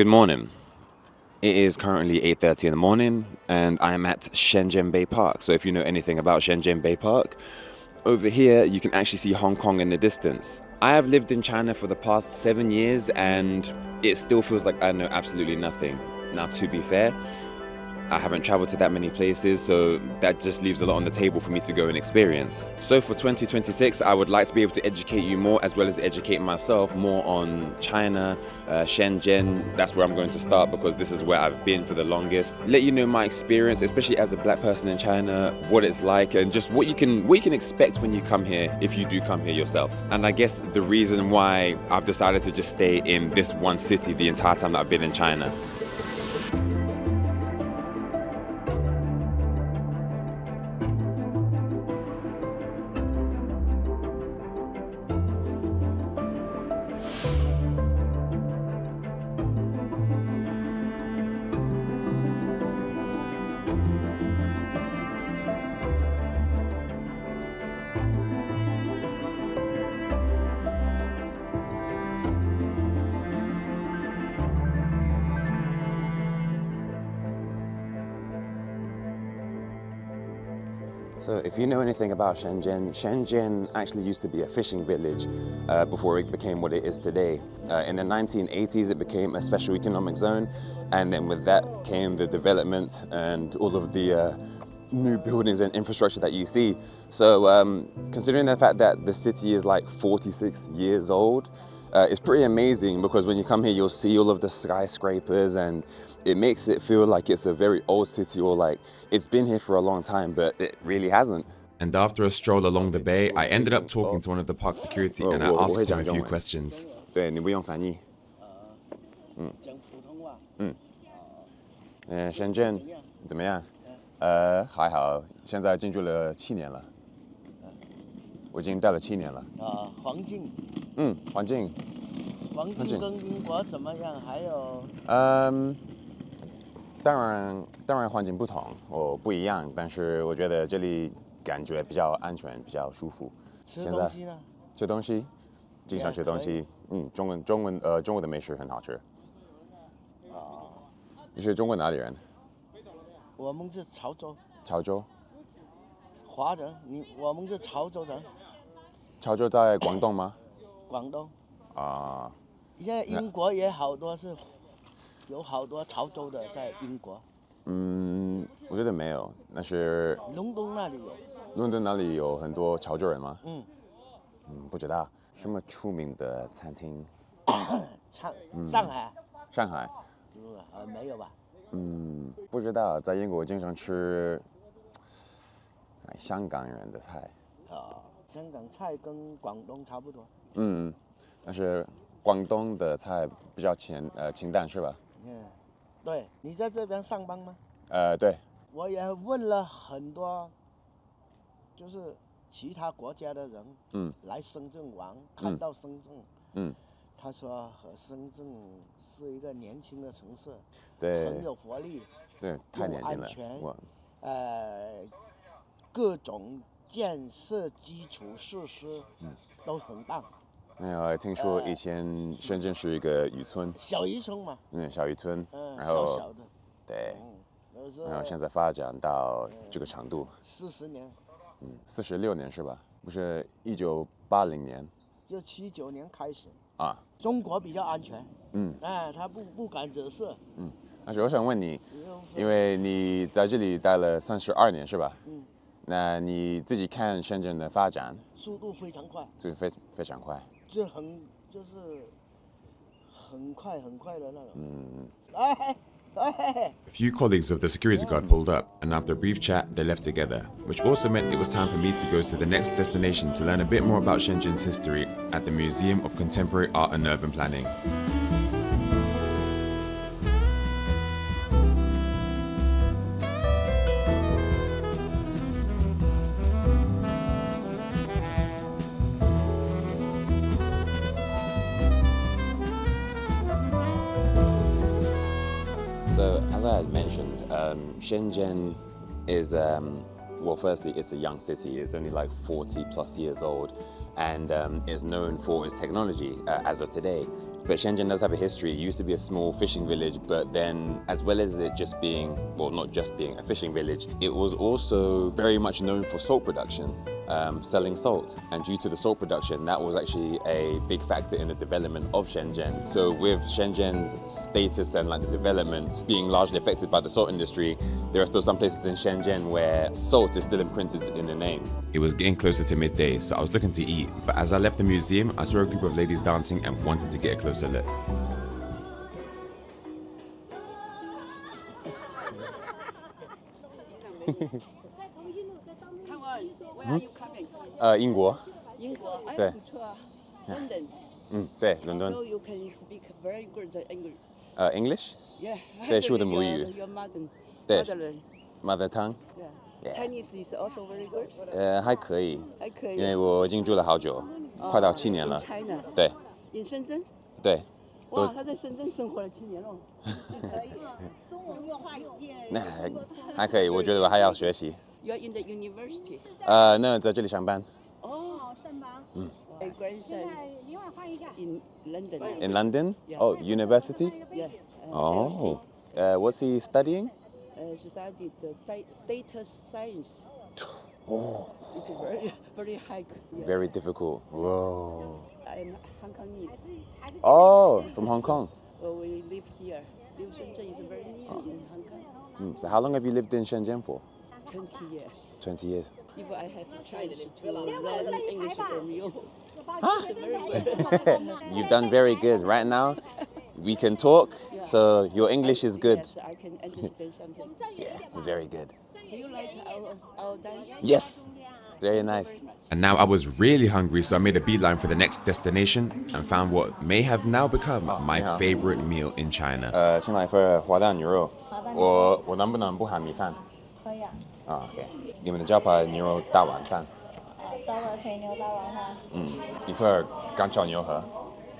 Good morning. It is currently 8:30 in the morning and I'm at Shenzhen Bay Park. So if you know anything about Shenzhen Bay Park, over here you can actually see Hong Kong in the distance. I have lived in China for the past 7 years and it still feels like I know absolutely nothing. Now, to be fair, I haven't traveled to that many places, so that just leaves a lot on the table for me to go and experience. So for 2026, I would like to be able to educate you more, as well as educate myself more on China, Shenzhen. That's where I'm going to start because this is where I've been for the longest. Let you know my experience, especially as a black person in China, what it's like, and just what you can expect when you come here, if you do come here yourself. And I guess the reason why I've decided to just stay in this one city the entire time that I've been in China. So if you know anything about Shenzhen, Shenzhen actually used to be a fishing village before it became what it is today. In the 1980s, it became a special economic zone, and then with that came the development and all of the new buildings and infrastructure that you see. So considering the fact that the city is like 46 years old, it's pretty amazing because when you come here, you'll see all of the skyscrapers and it makes it feel like it's a very old city or like it's been here for a long time, but it really hasn't. And after a stroll along the bay, I ended up talking to one of the park security and I asked him a few questions. 对，你不用翻译。讲普通话。深圳怎么样？还好，现在进驻了7年了。我已经待了7年了。环境。环境。环境跟英国怎么样？还有。当然环境不同，不一样，但是我觉得这里感觉比较安全，比较舒服。吃东西呢？吃东西，经常吃东西。中国的美食很好吃。你是中国哪里人？我们是潮州。潮州。华人，我们是潮州人。潮州在广东吗？广东。现在英国也好多是。有好多潮州的在英国。我觉得没有，那是。伦敦那里有。伦敦那里有很多潮州人吗？不知道。什么出名的餐厅？上海。上海。没有吧？不知道，在英国经常吃香港人的菜。香港菜跟广东差不多。但是广东的菜比较清淡是吧？对，你在这边上班吗？对。我也问了很多，就是其他国家的人，来深圳玩，看到深圳，他说深圳是一个年轻的城市，对，很有活力，对，太年轻了，安全，各种建设基础设施，都很棒。我听说以前深圳是一个渔村，小渔村嘛，小渔村，然后小的，对，然后现在发展到这个程度，40年，46年是吧？不是1980年，就79年开始啊。中国比较安全，他不敢惹事，但是我想问你，因为你在这里待了32年是吧？那你自己看深圳的发展，速度非常快，就非常快。就是很快的那种。A few colleagues of the security guard pulled up, and after a brief chat, they left together, which also meant it was time for me to go to the next destination to learn a bit more about Shenzhen's history at the Museum of Contemporary Art and Urban Planning. So, as I had mentioned, Shenzhen is, well, firstly, it's a young city. It's only like 40 plus years old and is known for its technology as of today. but Shenzhen does have a history. It used to be a small fishing village, but then as well as it just being, well, not just being a fishing village, it was also very much known for salt production, selling salt. And due to the salt production, that was actually a big factor in the development of Shenzhen. So with Shenzhen's status and like the development being largely affected by the salt industry, there are still some places in Shenzhen where salt is still imprinted in the name. It was getting closer to midday, so I was looking to eat, but as I left the museum, I saw a group of ladies dancing and wanted to get a closer look. Where are you coming? 英国。英国，哎，对。不错啊。London. 对，伦敦。So you can speak very good English. English? Yeah. 对，是我的母语。Your mother. 对。 Motherland. Mother tongue? Yeah. Chinese is also very good. 还可以。还可以。因为我已经住了好久，快到7年了。In China. 对。In Shenzhen. 对。哇，他在深圳生活了7年了。可以，中文弱化有点。那还可以，我觉得我还要学习。You're in the university. 那在这里上班。哦，上班。My grandson 现在另外换一下。 in London. In London? Oh, university? Yeah. Oh. What's he studying? Studied the data science. Oh. It's very, very high. Yeah. Very difficult. Whoa. I'm Hong Kongese. Oh, from Hong Kong. We live here. Shenzhen is very near in Hong Kong. So how long have you lived in Shenzhen for? 20 years. 20 years. If I have a chance to learn English from you, Huh? it's very good. You've done very good. Right now, we can talk, so your English is good. Yes, I can understand something. Yeah, it's very good. Do you like our dance? Yes, very nice. And now I was really hungry, so I made a beeline for the next destination and found what may have now become my favorite meal in China. 请买一份滑蛋牛肉。我能不能不含米饭？可以啊。OK。你们的招牌牛肉大碗饭。烧的肥牛大碗饭。一份干炒牛河。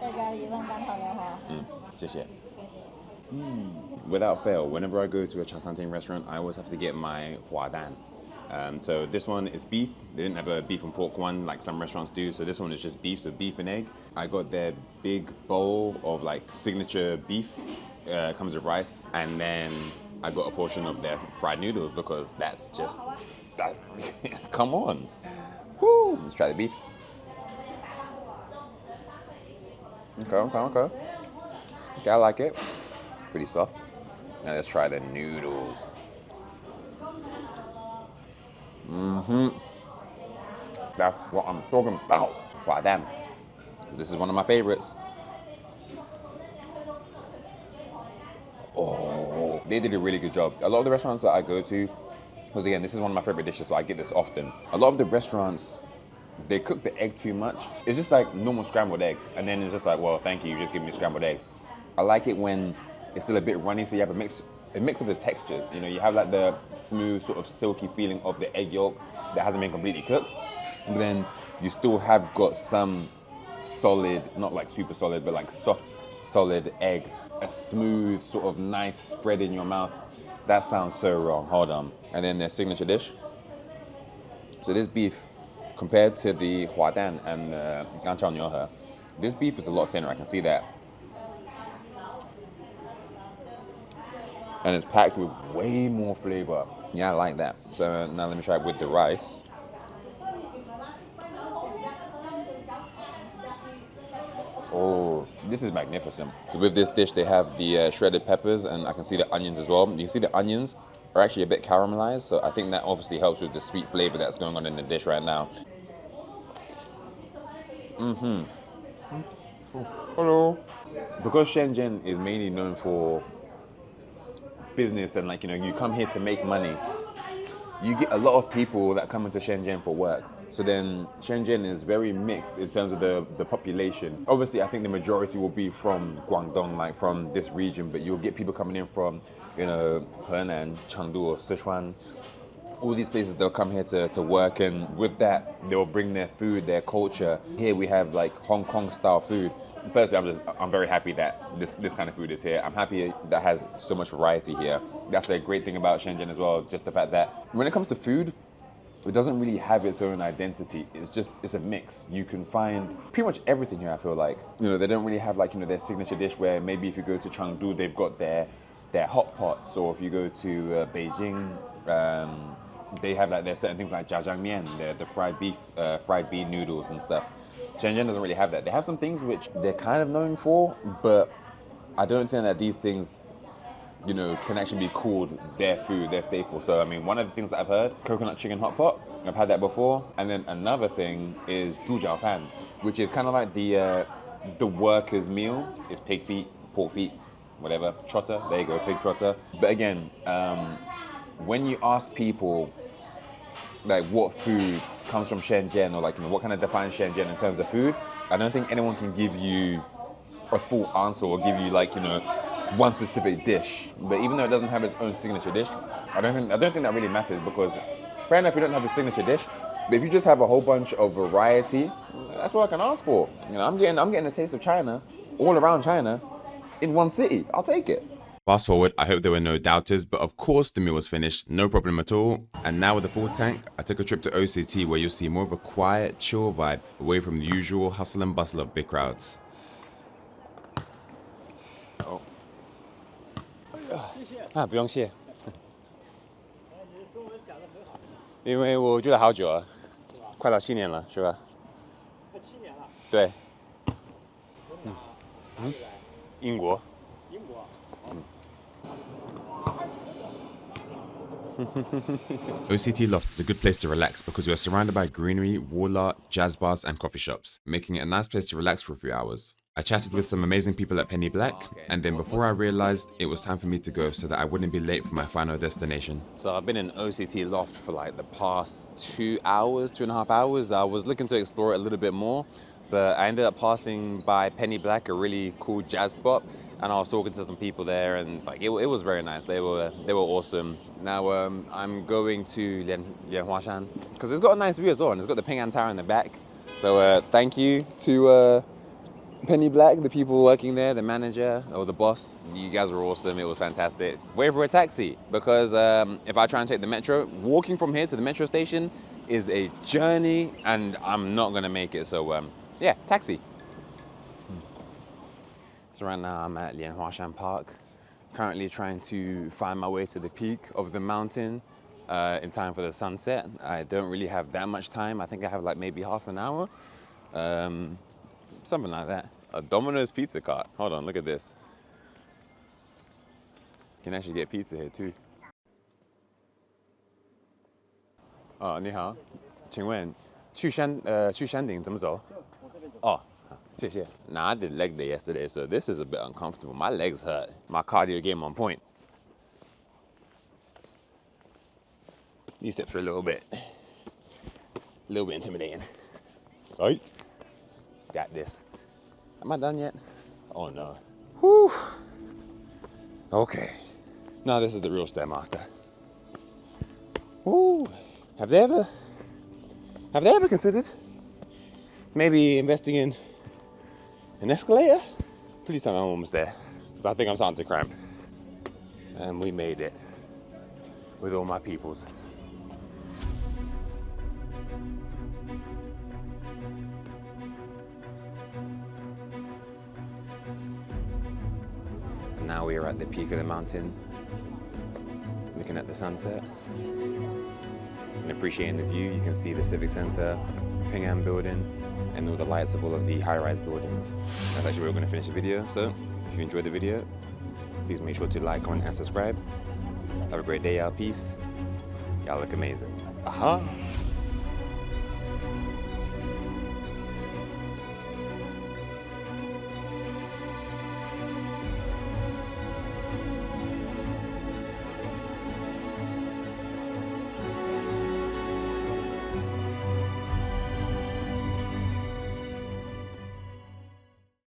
再加一份干炒牛河。谢谢。Without fail, whenever I go to a Chasanting restaurant, I always have to get my huadan. So this one is beef. They didn't have a beef and pork one like some restaurants do. So this one is just beef, so beef and egg. I got their big bowl of like signature beef. Comes with rice, and then I got a portion of their fried noodles because that's just that. Come on. Woo! Let's try the beef. Okay. Okay, I like it. Pretty soft. Now let's try the noodles. That's what I'm talking about. Wow, damn. This is one of my favorites. Oh, they did a really good job. A lot of the restaurants that I go to, because again, this is one of my favorite dishes, so I get this often. A lot of the restaurants, they cook the egg too much. It's just like normal scrambled eggs. And then it's just like, well, thank you, just give me scrambled eggs. I like it when it's still a bit runny, so you have a mix of the textures. You know, you have like the smooth, sort of silky feeling of the egg yolk that hasn't been completely cooked. But then you still have got some solid, not like super solid, but like soft, solid egg. A smooth, sort of nice spread in your mouth. That sounds so wrong. Hold on. And then their signature dish. So this beef, compared to the huadan and the ganchao niuhe, this beef is a lot thinner. I can see that. And it's packed with way more flavor. Yeah, I like that. So now let me try it with the rice. Oh, this is magnificent. So with this dish, they have the shredded peppers, and I can see the onions as well. You can see the onions are actually a bit caramelized, so I think that obviously helps with the sweet flavor that's going on in the dish right now. Hello. Because Shenzhen is mainly known for business and like, you know, you come here to make money, you get a lot of people that come into Shenzhen for work. So then Shenzhen is very mixed in terms of the population. Obviously, I think the majority will be from Guangdong, like from this region, but you'll get people coming in from, you know, Henan, Chengdu, or Sichuan. All these places, they'll come here to work, and with that, they'll bring their food, their culture. Here we have like Hong Kong style food. Firstly, I'm very happy that this kind of food is here. I'm happy that has so much variety here. That's a great thing about Shenzhen as well, just the fact that when it comes to food, it doesn't really have its own identity. It's a mix. You can find pretty much everything here, I feel like. They don't really have like, their signature dish where maybe if you go to Chengdu, they've got their hot pots, or if you go to Beijing, they have like their certain things like jjajangmian, the fried bean noodles and stuff. Shenzhen doesn't really have that. They have some things which they're kind of known for, but I don't think that these things, can actually be called their food, their staple. So, I mean, one of the things that I've heard, coconut chicken hot pot, I've had that before. And then another thing is fan, which is kind of like the workers' meal. It's pig feet, pork feet, whatever, trotter, there you go, pig trotter. But again, when you ask people, like, what food comes from Shenzhen, or like, what kind of defines Shenzhen in terms of food, I don't think anyone can give you a full answer or give you like, one specific dish. But even though it doesn't have its own signature dish, I don't think that really matters, because fair enough, you don't have a signature dish, but if you just have a whole bunch of variety, that's what I can ask for. I'm getting a taste of China, all around China, in one city. I'll take it. Fast forward, I hope there were no doubters, but of course the meal was finished, no problem at all. And now with the full tank, I took a trip to OCT, where you'll see more of a quiet, chill vibe, away from the usual hustle and bustle of big crowds. Oh. 啊，不用谢。因为我住了好久了，快到7年了，是吧？快7年了。对。英国。OCT Loft is a good place to relax because you are surrounded by greenery, wall art, jazz bars and coffee shops, making it a nice place to relax for a few hours. I chatted with some amazing people at Penny Black, and then before I realized it was time for me to go so that I wouldn't be late for my final destination. So I've been in OCT Loft for like the past 2.5 hours. I was looking to explore it a little bit more, but I ended up passing by Penny Black, a really cool jazz spot, and I was talking to some people there, and like it was very nice. They were awesome. Now I'm going to Lianhuashan because it's got a nice view as well, and it's got the Ping An Tower in the back. So thank you to Penny Black, the people working there, the manager or the boss. You guys were awesome. It was fantastic. Wait for a taxi, because if I try and take the metro, walking from here to the metro station is a journey, and I'm not gonna make it. So yeah, taxi. So right now I'm at Lianhuashan Park, currently trying to find my way to the peak of the mountain in time for the sunset. I don't really have that much time. I think I have like maybe half an hour, something like that. A Domino's pizza cart. Hold on, look at this. You can actually get pizza here too. 你好，请问去山顶怎么走？哦。谢谢. Now I did leg day yesterday, so this is a bit uncomfortable. My legs hurt. My cardio game on point. These steps are a little bit intimidating. Psych. Got this. Am I done yet? Oh no. Whew. Okay. Now this is the real Stairmaster. Woo. Have they ever considered maybe investing in an escalator? Please tell me I'm almost there, because I think I'm starting to cramp. And we made it with all my peoples. And now we are at the peak of the mountain, looking at the sunset and appreciating the view. You can see the Civic Center, Ping An building, and all the lights of all of the high-rise buildings. That's actually where we're going to finish the video. So if you enjoyed the video, please make sure to like, comment and subscribe. Have a great day, y'all. Peace. Y'all look amazing. Aha.